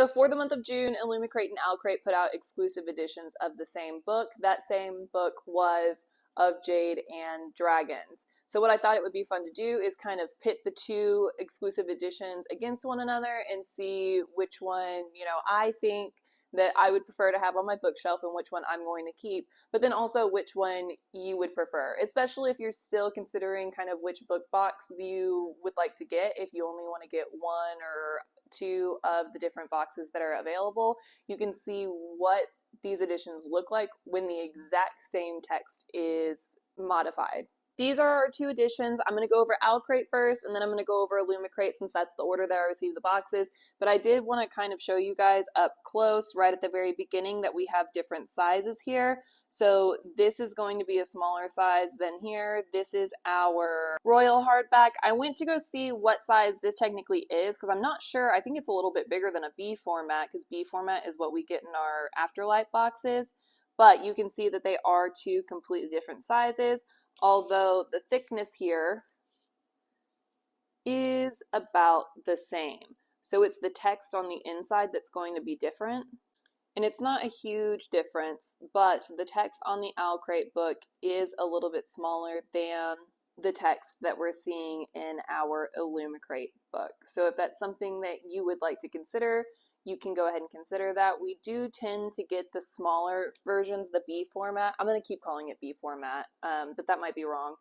So for the month of June, Illumicrate and Owlcrate put out exclusive editions of the same book. That same book was of Jade and Dragons. So what I thought it would be fun to do is kind of pit the two exclusive editions against one another and see which one, I think that I would prefer to have on my bookshelf and which one I'm going to keep, but then also which one you would prefer, especially if you're still considering kind of which book box you would like to get. If you only want to get one or two of the different boxes that are available, you can see what these editions look like when the exact same text is modified. These are our two editions. I'm going to go over Owlcrate first, and then I'm going to go over Illumicrate since that's the order that I received the boxes. But I did want to kind of show you guys up close right at the very beginning that we have different sizes here. So this is going to be a smaller size than here. This is our Royal hardback. I went to go see what size this technically is because I'm not sure. I think it's a little bit bigger than a B format because B format is what we get in our Afterlife boxes. But you can see that they are two completely different sizes, although the thickness here is about the same. So it's the text on the inside that's going to be different. And it's not a huge difference, but the text on the Owlcrate book is a little bit smaller than the text that we're seeing in our Illumicrate book. So if that's something that you would like to consider, you can go ahead and consider that. We do tend to get the smaller versions, the B format. I'm going to keep calling it B format, but that might be wrong,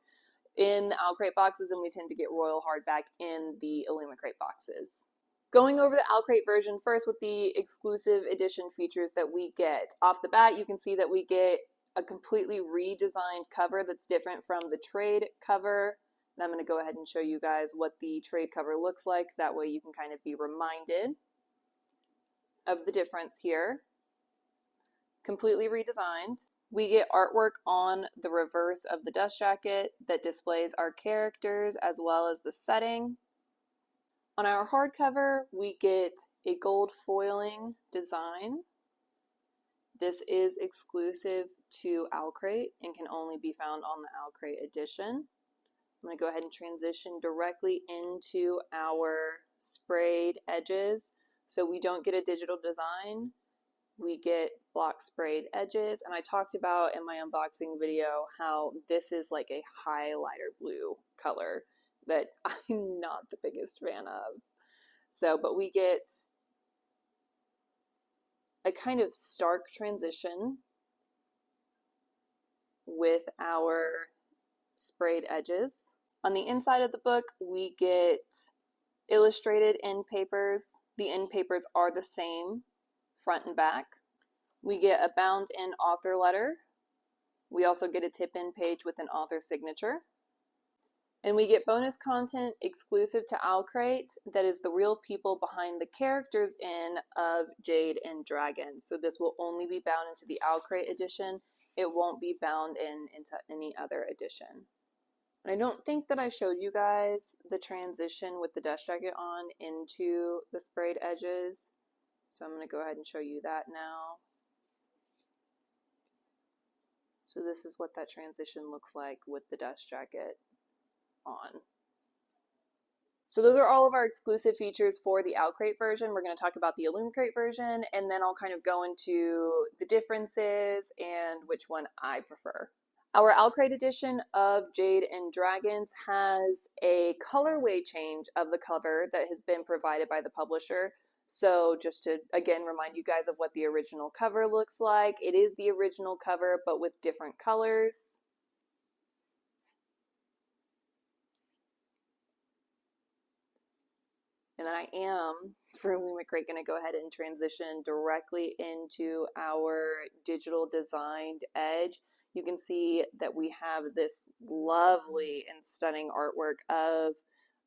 in the Owlcrate boxes, and we tend to get Royal hardback in the Illumicrate boxes. Going over the Owlcrate version first with the exclusive edition features that we get. Off the bat, you can see that we get a completely redesigned cover that's different from the trade cover. And I'm going to go ahead and show you guys what the trade cover looks like. That way you can kind of be reminded of the difference here. Completely redesigned. We get artwork on the reverse of the dust jacket that displays our characters as well as the setting. On our hardcover, we get a gold foiling design. This is exclusive to Owlcrate and can only be found on the Owlcrate edition. I'm going to go ahead and transition directly into our sprayed edges. So we don't get a digital design, we get block sprayed edges. And I talked about in my unboxing video how this is like a highlighter blue color that I'm not the biggest fan of. So, but we get a kind of stark transition with our sprayed edges. On the inside of the book, we get illustrated end papers. The end papers are the same front and back. We get a bound-in author letter. We also get a tip-in page with an author signature. And we get bonus content exclusive to Owlcrate that is the real people behind the characters of Jade and Dragon. So this will only be bound into the Owlcrate edition. It won't be bound into any other edition. And I don't think that I showed you guys the transition with the dust jacket on into the sprayed edges. So I'm going to go ahead and show you that now. So this is what that transition looks like with the dust jacket on. So those are all of our exclusive features for the Owlcrate version. We're going to talk about the Illumicrate version, and then I'll kind of go into the differences and which one I prefer. Our Owlcrate edition of Jade and Dragons has a colorway change of the cover that has been provided by the publisher. So just to, again, remind you guys of what the original cover looks like. It is the original cover, but with different colors. And then I am, for Illumicrate, going to go ahead and transition directly into our digital designed edge. You can see that we have this lovely and stunning artwork of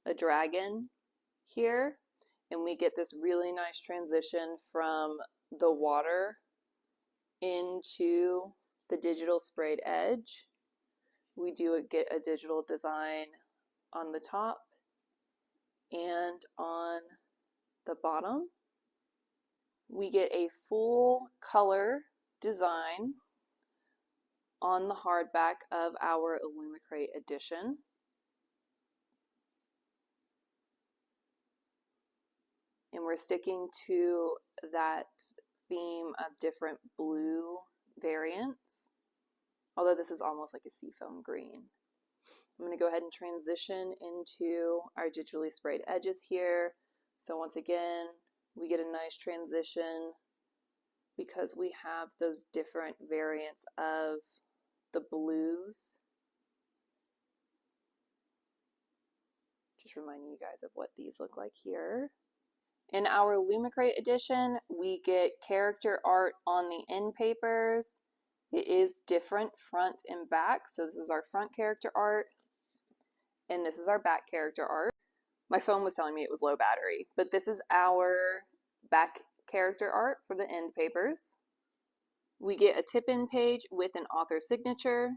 a dragon here. And we get this really nice transition from the water into the digital sprayed edge. We do get a digital design on the top and on the bottom. We get a full color design on the hardback of our Illumicrate edition. And we're sticking to that theme of different blue variants, although this is almost like a seafoam green. I'm going to go ahead and transition into our digitally sprayed edges here. So once again, we get a nice transition because we have those different variants of the blues. Just reminding you guys of what these look like here. In our Illumicrate edition, we get character art on the end papers. It is different front and back. So this is our front character art, and this is our back character art. My phone was telling me it was low battery, but this is our back character art for the end papers. We get a tip-in page with an author signature.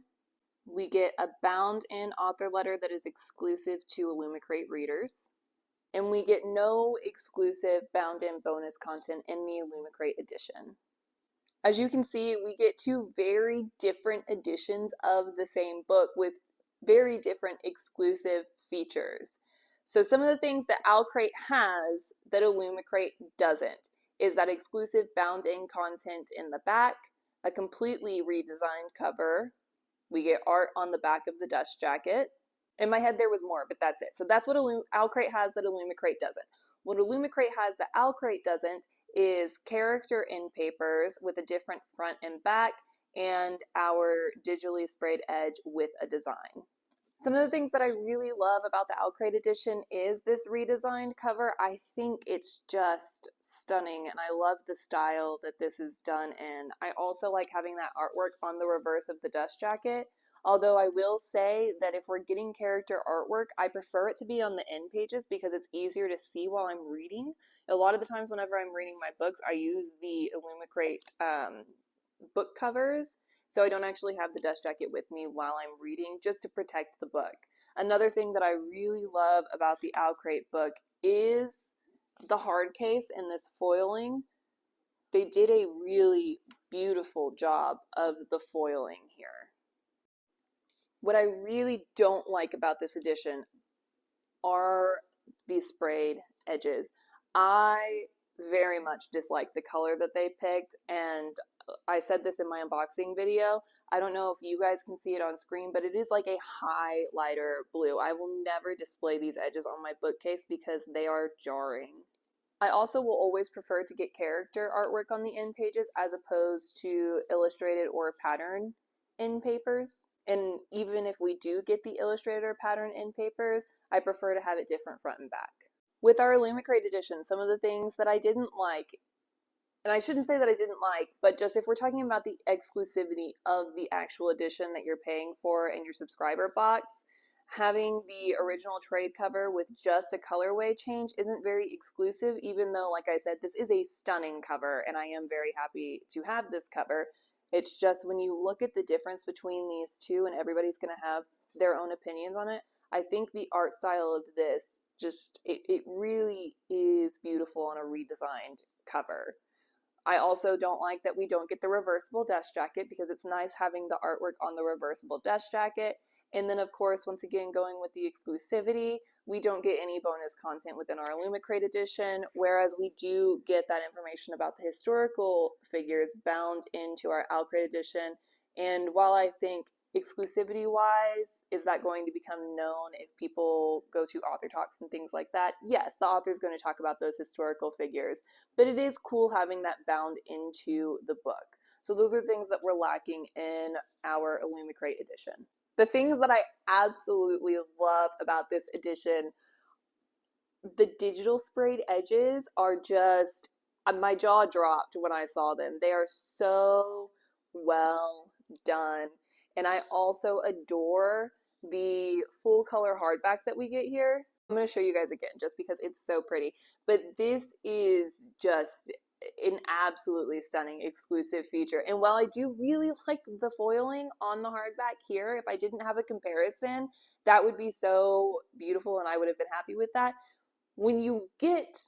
We get a bound-in author letter that is exclusive to Illumicrate readers. And we get no exclusive bound-in bonus content in the Illumicrate edition. As you can see, we get two very different editions of the same book with very different exclusive features. So some of the things that Owlcrate has that Illumicrate doesn't is that exclusive bound-in content in the back, a completely redesigned cover. We get art on the back of the dust jacket. In my head there was more, but that's it. So that's what Owlcrate has that Illumicrate doesn't. What Illumicrate has that Owlcrate doesn't is character end papers with a different front and back, and our digitally sprayed edge with a design. Some of the things that I really love about the Owlcrate edition is this redesigned cover. I think it's just stunning, and I love the style that this is done in. I also like having that artwork on the reverse of the dust jacket. Although I will say that if we're getting character artwork, I prefer it to be on the end pages because it's easier to see while I'm reading. A lot of the times whenever I'm reading my books, I use the Illumicrate book covers, so I don't actually have the dust jacket with me while I'm reading, just to protect the book. Another thing that I really love about the Owlcrate book is the hard case and this foiling. They did a really beautiful job of the foiling here. What I really don't like about this edition are the sprayed edges. I very much dislike the color that they picked, and I said this in my unboxing video. I don't know if you guys can see it on screen, but it is like a highlighter blue. I will never display these edges on my bookcase because they are jarring. I also will always prefer to get character artwork on the end pages as opposed to illustrated or pattern end papers. And even if we do get the illustrated or pattern end papers, I prefer to have it different front and back. With our Illumicrate edition, some of the things that I didn't like, and I shouldn't say that I didn't like, but just if we're talking about the exclusivity of the actual edition that you're paying for in your subscriber box, having the original trade cover with just a colorway change isn't very exclusive, even though, like I said, this is a stunning cover and I am very happy to have this cover. It's just when you look at the difference between these two, and everybody's going to have their own opinions on it, I think the art style of this just, it really is beautiful on a redesigned cover. I also don't like that we don't get the reversible dust jacket because it's nice having the artwork on the reversible dust jacket. And then of course, once again, going with the exclusivity, we don't get any bonus content within our Illumicrate edition, whereas we do get that information about the historical figures bound into our Owlcrate edition. And while I think exclusivity wise, is that going to become known if people go to author talks and things like that? Yes, the author is going to talk about those historical figures, but it is cool having that bound into the book. So those are things that we're lacking in our Illumicrate edition. The things that I absolutely love about this edition, the digital sprayed edges are just, my jaw dropped when I saw them. They are so well done. And I also adore the full color hardback that we get here. I'm going to show you guys again just because it's so pretty. But this is just an absolutely stunning exclusive feature. And while I do really like the foiling on the hardback here, if I didn't have a comparison, that would be so beautiful and I would have been happy with that. When you get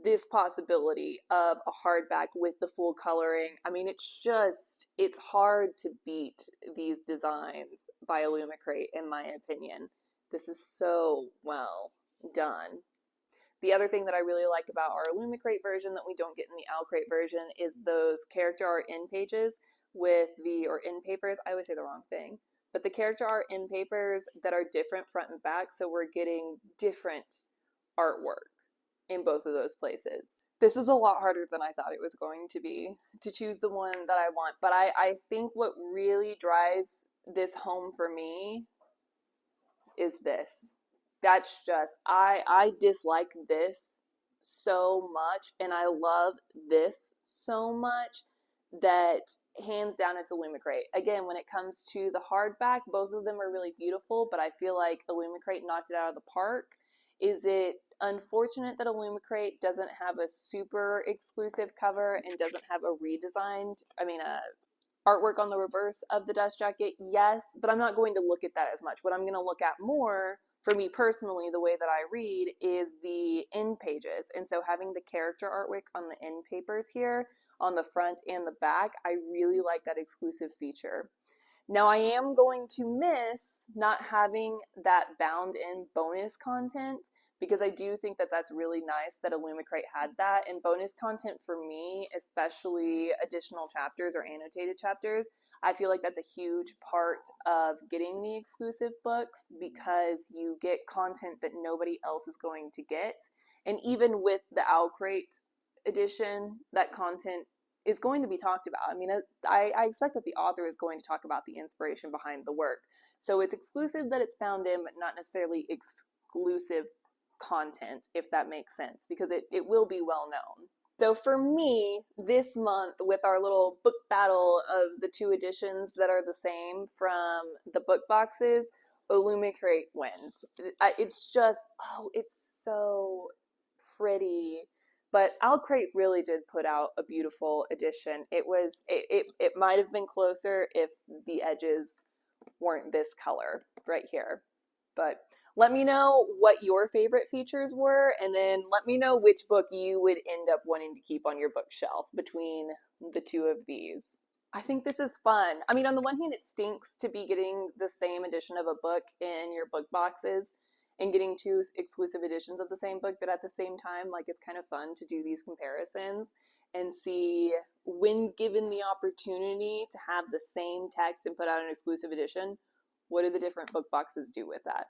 this possibility of a hardback with the full coloring, I mean, it's hard to beat these designs by Illumicrate, in my opinion. This is so well done. The other thing that I really like about our Illumicrate version that we don't get in the Owlcrate version is those character art in pages with the, or in papers, I always say the wrong thing, but the character art in papers that are different front and back, so we're getting different artwork in both of those places. This is a lot harder than I thought it was going to be to choose the one that I want, but I think what really drives this home for me is this. That's just, I dislike this so much, and I love this so much that hands down it's Illumicrate. Again, when it comes to the hardback, both of them are really beautiful, but I feel like Illumicrate knocked it out of the park. Is it unfortunate that Illumicrate doesn't have a super exclusive cover and doesn't have a redesigned, artwork on the reverse of the dust jacket? Yes, but I'm not going to look at that as much. What I'm going to look at more, for me personally, the way that I read, is the end pages. And so having the character artwork on the end papers here, on the front and the back, I really like that exclusive feature. Now, I am going to miss not having that bound in bonus content, because I do think that that's really nice that Illumicrate had that. And bonus content for me, especially additional chapters or annotated chapters, I feel like that's a huge part of getting the exclusive books, because you get content that nobody else is going to get. And even with the Owlcrate edition, that content is going to be talked about. I mean, I expect that the author is going to talk about the inspiration behind the work. So it's exclusive that it's bound in, but not necessarily exclusive content, if that makes sense, because it will be well known. So for me, this month, with our little book battle of the two editions that are the same from the book boxes, Illumicrate wins. It's just, oh, it's so pretty. But Owlcrate really did put out a beautiful edition. It might have been closer if the edges weren't this color right here. But let me know what your favorite features were, and then let me know which book you would end up wanting to keep on your bookshelf between the two of these. I think this is fun. I mean, on the one hand, it stinks to be getting the same edition of a book in your book boxes and getting two exclusive editions of the same book, but at the same time, like, it's kind of fun to do these comparisons and see, when given the opportunity to have the same text and put out an exclusive edition, what do the different book boxes do with that?